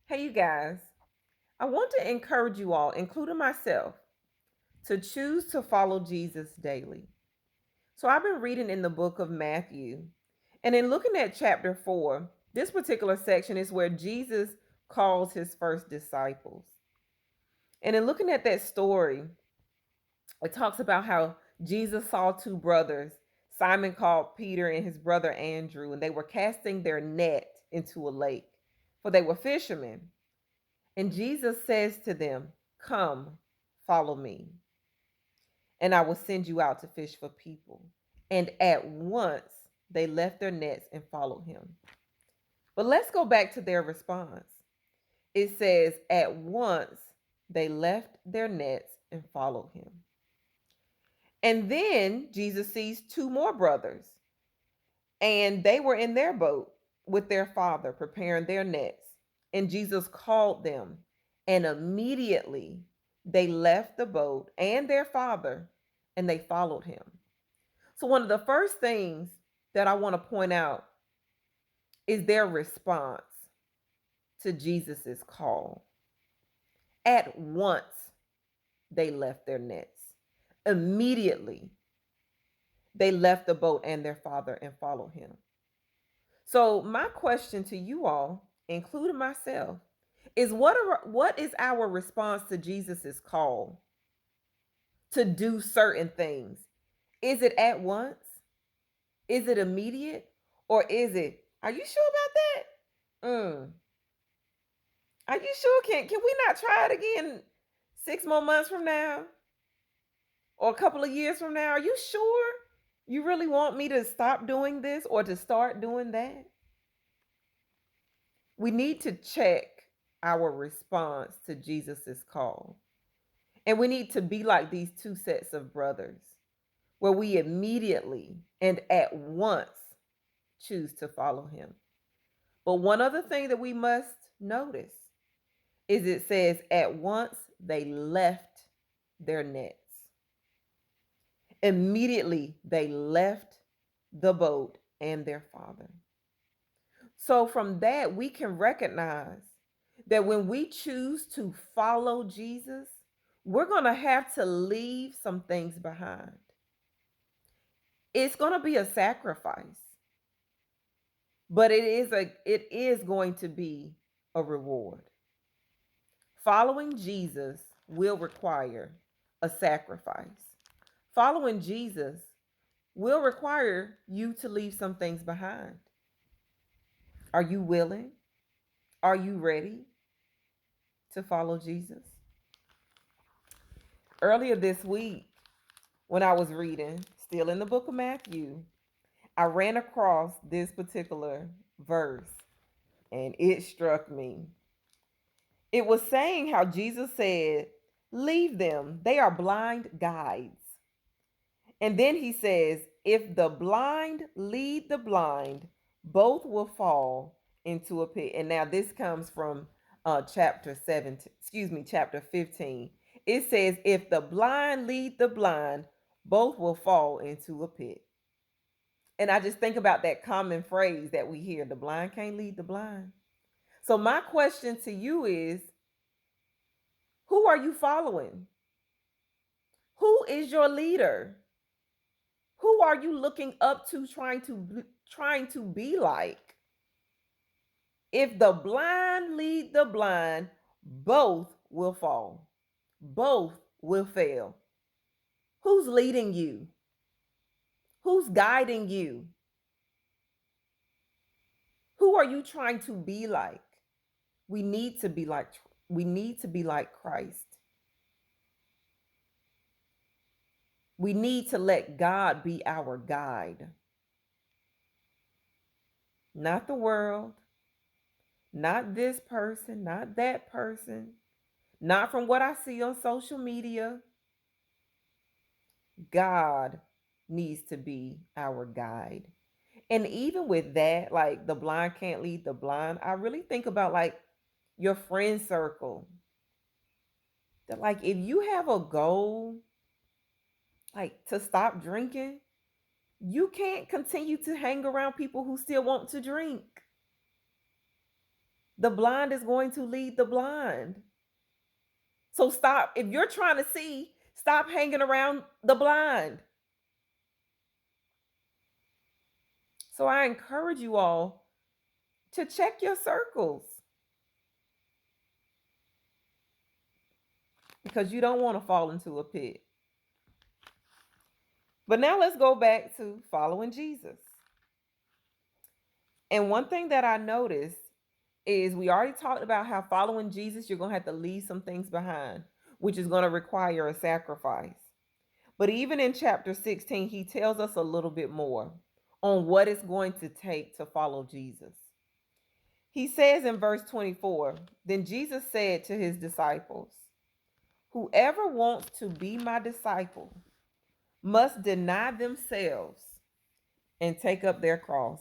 Hey, you guys, I want to encourage you all, including myself, to choose to follow Jesus daily. So I've been reading in the book of Matthew, and in looking at chapter 4, this particular section is where Jesus calls his first disciples. And in looking at that story, it talks about how Jesus saw two brothers, Simon called Peter and his brother Andrew, and they were casting their net into a lake, for they were fishermen. And Jesus says to them, "Come, follow me, and I will send you out to fish for people." And at once they left their nets and followed him. But let's go back to their response. It says, "At once they left their nets and followed him." And then Jesus sees two more brothers, and they were in their boat with their father preparing their nets. And Jesus called them, and immediately they left the boat and their father and they followed him. So, one of the first things that I want to point out is their response to Jesus's call. At once they left their nets. Immediately they left the boat and their father and followed him. So, my question to you all, including myself, is what is our response to Jesus's call to do certain things? Is it at once? Is it immediate? Or is it, are you sure about that? Are you sure? Can we not try it again 6 more months from now? Or a couple of years from now? Are you sure you really want me to stop doing this or to start doing that? We need to check our response to Jesus's call. And we need to be like these two sets of brothers, where we immediately and at once choose to follow him. But one other thing that we must notice is it says, at once they left their nets. Immediately they left the boat and their father. So from that, we can recognize that when we choose to follow Jesus, we're going to have to leave some things behind. It's going to be a sacrifice, but it is going to be a reward. Following Jesus will require a sacrifice. Following Jesus will require you to leave some things behind. Are you willing? Are you ready to follow Jesus? Earlier this week, when I was reading, still in the book of Matthew, I ran across this particular verse and it struck me. It was saying how Jesus said, "Leave them, they are blind guides." And then he says, "If the blind lead the blind, both will fall into a pit." And now this comes from chapter 17, chapter 15. It says, "If the blind lead the blind, both will fall into a pit." And I just think about that common phrase that we hear, the blind can't lead the blind. So my question to you is, who are you following? Who is your leader? Who are you looking up to, trying to be like? If the blind lead the blind, both will fall. Both will fail. Who's leading you? Who's guiding you? Who are you trying to be like? We need to be like we need to be like Christ. We need to let God be our guide. Not the world, not this person, not that person, not from what I see on social media. God needs to be our guide. And even with that, like the blind can't lead the blind, I really think about like your friend circle. That like if you have a goal, like to stop drinking, you can't continue to hang around people who still want to drink. The blind is going to lead the blind. So stop. If you're trying to see, stop hanging around the blind. So I encourage you all to check your circles because you don't want to fall into a pit. But now let's go back to following Jesus. And one thing that I noticed is we already talked about how following Jesus, you're going to have to leave some things behind, which is going to require a sacrifice. But even in chapter 16, he tells us a little bit more on what it's going to take to follow Jesus. He says in verse 24, then Jesus said to his disciples, whoever wants to be my disciple must deny themselves and take up their cross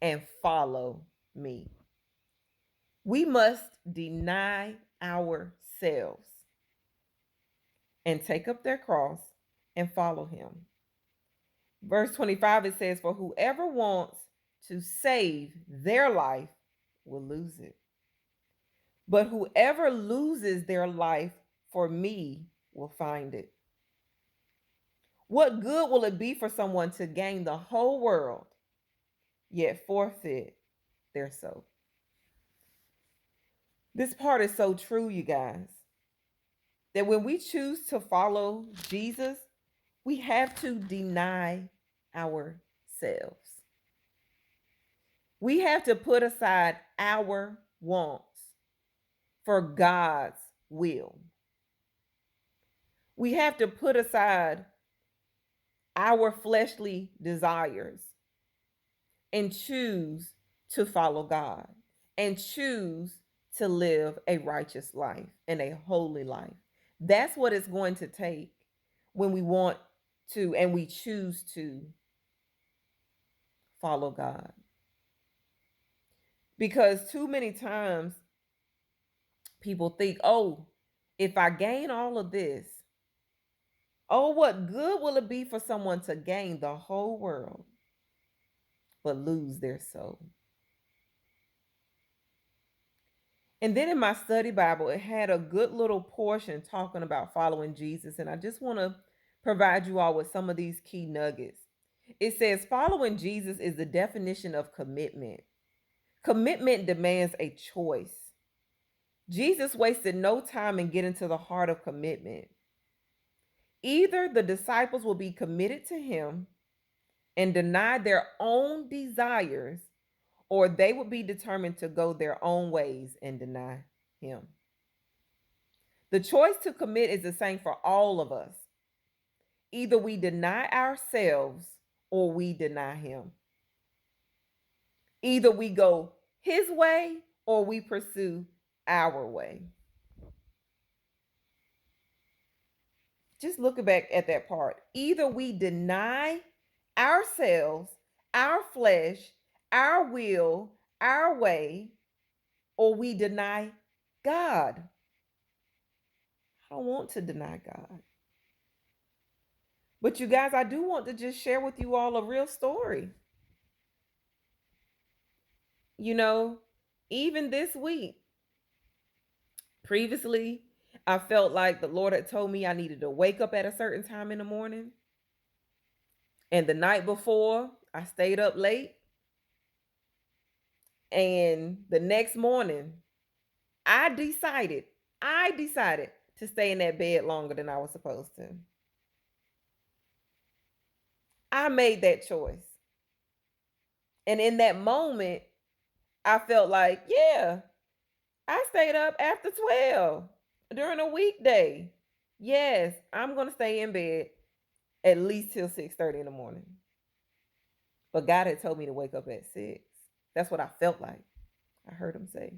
and follow me. We must deny ourselves and take up their cross and follow him. Verse 25, it says, for whoever wants to save their life will lose it. But whoever loses their life for me will find it. What good will it be for someone to gain the whole world, yet forfeit their soul? This part is so true, you guys, that when we choose to follow Jesus, we have to deny ourselves. We have to put aside our wants for God's will. We have to put aside our fleshly desires and choose to follow God and choose to live a righteous life and a holy life. That's what it's going to take when we want to and we choose to follow God. Because too many times people think, oh, if I gain all of this, oh, what good will it be for someone to gain the whole world but lose their soul? And then in my study Bible, it had a good little portion talking about following Jesus. And I just want to provide you all with some of these key nuggets. It says, following Jesus is the definition of commitment. Commitment demands a choice. Jesus wasted no time in getting to the heart of commitment. Either the disciples will be committed to him and deny their own desires, or they would be determined to go their own ways and deny him. The choice to commit is the same for all of us. Either we deny ourselves or we deny him. Either we go his way or we pursue our way. Just look back at that part. Either we deny ourselves, our flesh, our will, our way, or we deny God. I don't want to deny God. But you guys, I do want to just share with you all a real story. You know, even this week, previously, I felt like the Lord had told me I needed to wake up at a certain time in the morning. And the night before, I stayed up late. And the next morning, I decided to stay in that bed longer than I was supposed to. I made that choice. And in that moment, I felt like, yeah, I stayed up after 12 during a weekday. Yes, I'm going to stay in bed at least till 6:30 in the morning. But God had told me to wake up at 6. That's what I felt like. I heard him say.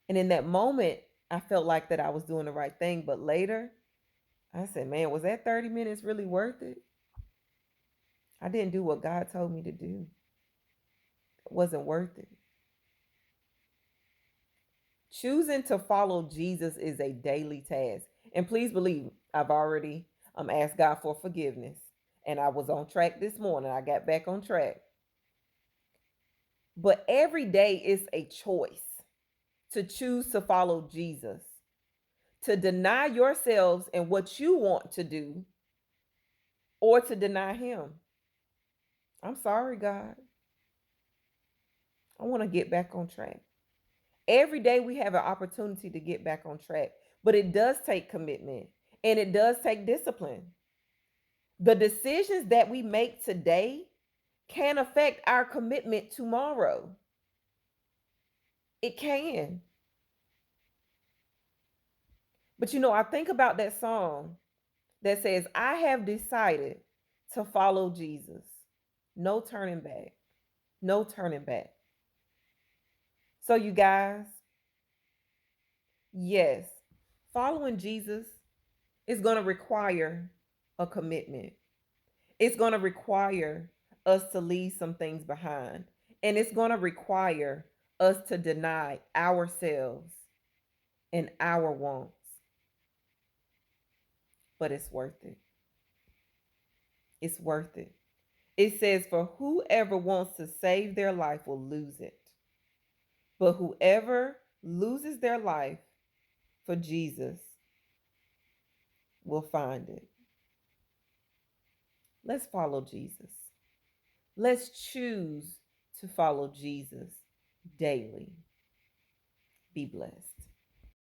And in that moment, I felt like that I was doing the right thing. But later, I said, man, was that 30 minutes really worth it? I didn't do what God told me to do. It wasn't worth it. Choosing to follow Jesus is a daily task. And please believe, I've already asked God for forgiveness. And I was on track this morning. I got back on track. But every day is a choice to choose to follow Jesus, to deny yourselves and what you want to do, or to deny Him. I'm sorry, God. I want to get back on track. Every day we have an opportunity to get back on track, but it does take commitment and it does take discipline. The decisions that we make today can affect our commitment tomorrow. It can. But I think about that song that says, I have decided to follow Jesus. No turning back. No turning back. So, you guys, yes, following Jesus is going to require a commitment. It's going to require us to leave some things behind. And it's going to require us to deny ourselves and our wants. But it's worth it. It's worth it. It says, for whoever wants to save their life will lose it. But whoever loses their life for Jesus will find it. Let's follow Jesus. Let's choose to follow Jesus daily. Be blessed.